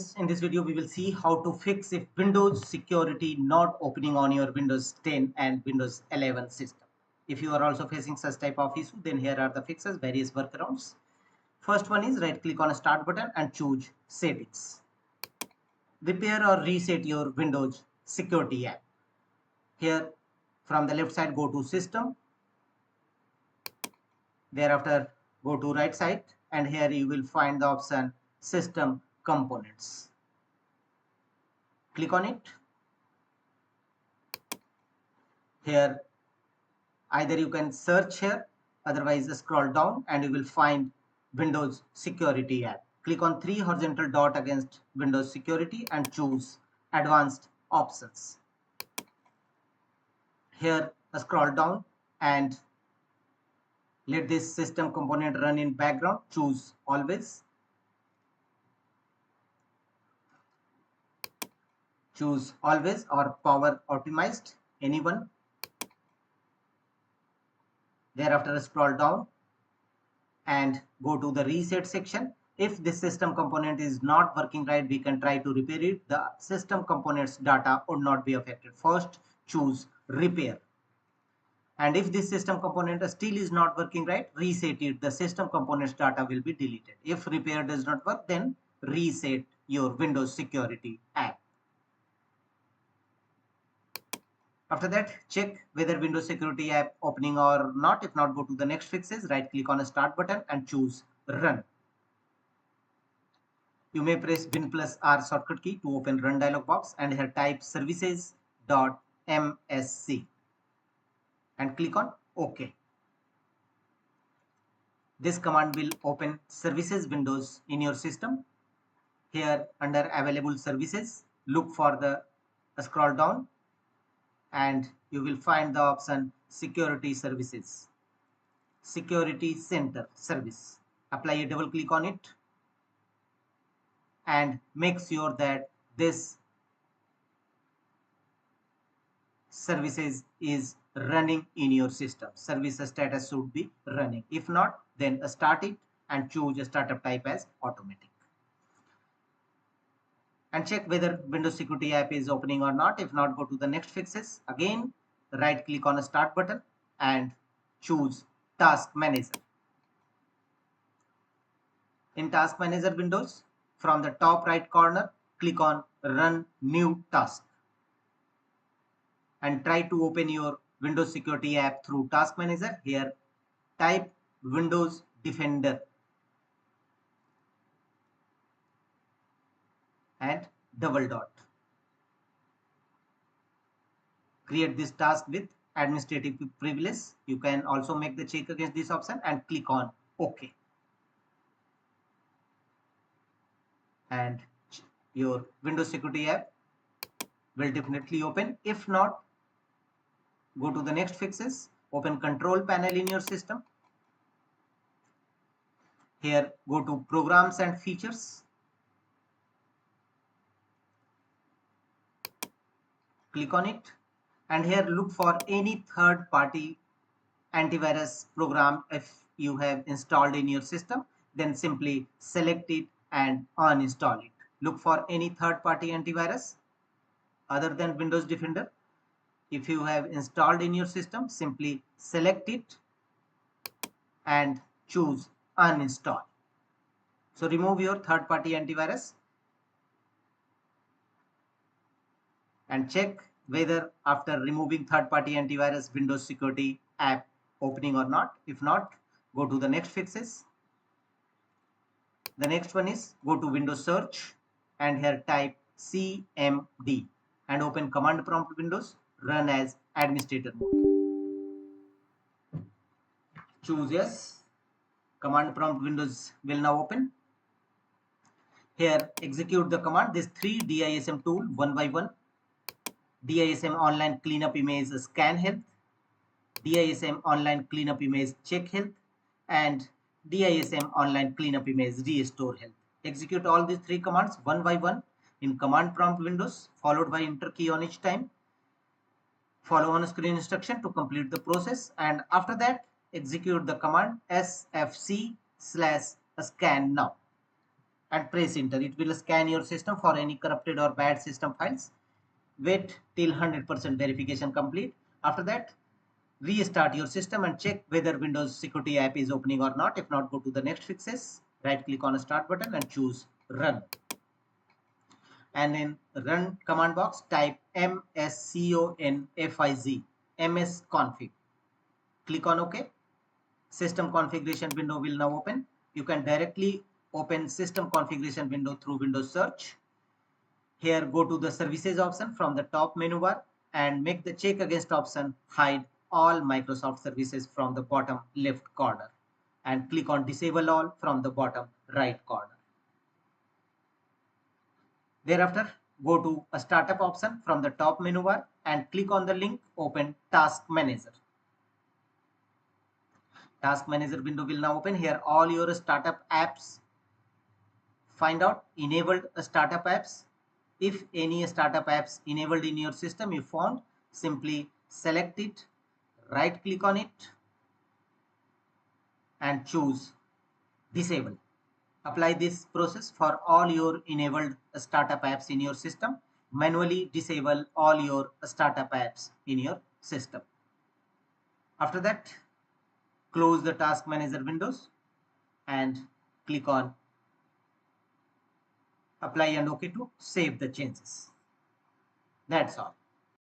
guys, in this video we will see how to fix if Windows security not opening on your Windows 10 and Windows 11 system. If you are also facing such type of issue, then here are the fixes, various workarounds. First one is right click on a start button and choose settings. Repair or reset your Windows security app. Here from the left side go to system. Thereafter go to right side and here you will find the option system components. Click on it. Here either you can search here, otherwise scroll down and you will find Windows security app. Click on three horizontal dot against Windows security and choose advanced options. Here scroll down and let this system component run in background. Choose always. Choose always or power optimized, anyone. Thereafter scroll down and go to the reset section. If this system component is not working right, we can try to repair it. The system components data would not be affected. First choose repair. And if this system component still is not working right, reset it. The system components data will be deleted. If repair does not work, then reset your Windows security app. After that, check whether Windows security app opening or not. If not, go to the next fixes, right click on a start button and choose run. You may press Win plus R shortcut key to open run dialog box and here type services.msc and click on OK. This command will open services windows in your system. Here under available services, look for the scroll down and you will find the option security services, security center service. Apply a double click on it and make sure that this services is running in your system. Service status should be running. If not, then start it and choose a startup type as automatic. And check whether Windows security app is opening or not. If not, go to the next fixes. Again, right click on a start button and choose task manager. In task manager windows, from the top right corner, click on run new task and try to open your Windows security app through task manager. Here type Windows Defender and double dot. Create this task with administrative privilege. You can also make the check against this option and click on OK. And your Windows security app will definitely open. If not, go to the next fixes. Open control panel in your system. Here go to programs and features. Click on it and here look for any third party antivirus program. If you have installed in your system, then simply select it and uninstall it. Look for any third party antivirus other than Windows Defender. If you have installed in your system, simply select it and choose uninstall. So remove your third party antivirus and check whether after removing third party antivirus Windows security app opening or not. If not, go to the next fixes. The next one is go to Windows search and here type CMD and open command prompt windows, run as administrator mode. Choose yes. Command prompt windows will now open. Here execute the command. This 3 DISM tool one by one. DISM online cleanup image scan health, DISM online cleanup image check health, and DISM online cleanup image restore health. Execute all these three commands one by one in command prompt windows, followed by enter key on each time. Follow on screen instruction to complete the process, and after that execute the command sfc/scan now. and press enter. It will scan your system for any corrupted or bad system files. Wait till 100% verification complete. After that, restart your system and check whether Windows Security app is opening or not. If not, go to the next fixes, right click on the start button and choose run. And in run command box, type msconfiz, msconfig. Click on OK. System configuration window will now open. You can directly open system configuration window through Windows search. Here, go to the services option from the top menu bar and make the check against option hide all Microsoft services from the bottom left corner and click on disable all from the bottom right corner. Thereafter, go to a startup option from the top menu bar and click on the link open task manager. Task manager window will now open. Here all your startup apps, find out enabled startup apps. If any startup apps enabled in your system you found, simply select it, right click on it and choose disable. Apply this process for all your enabled startup apps in your system. Manually disable all your startup apps in your system. After that, close the task manager windows and click on apply and OK to save the changes. That's all.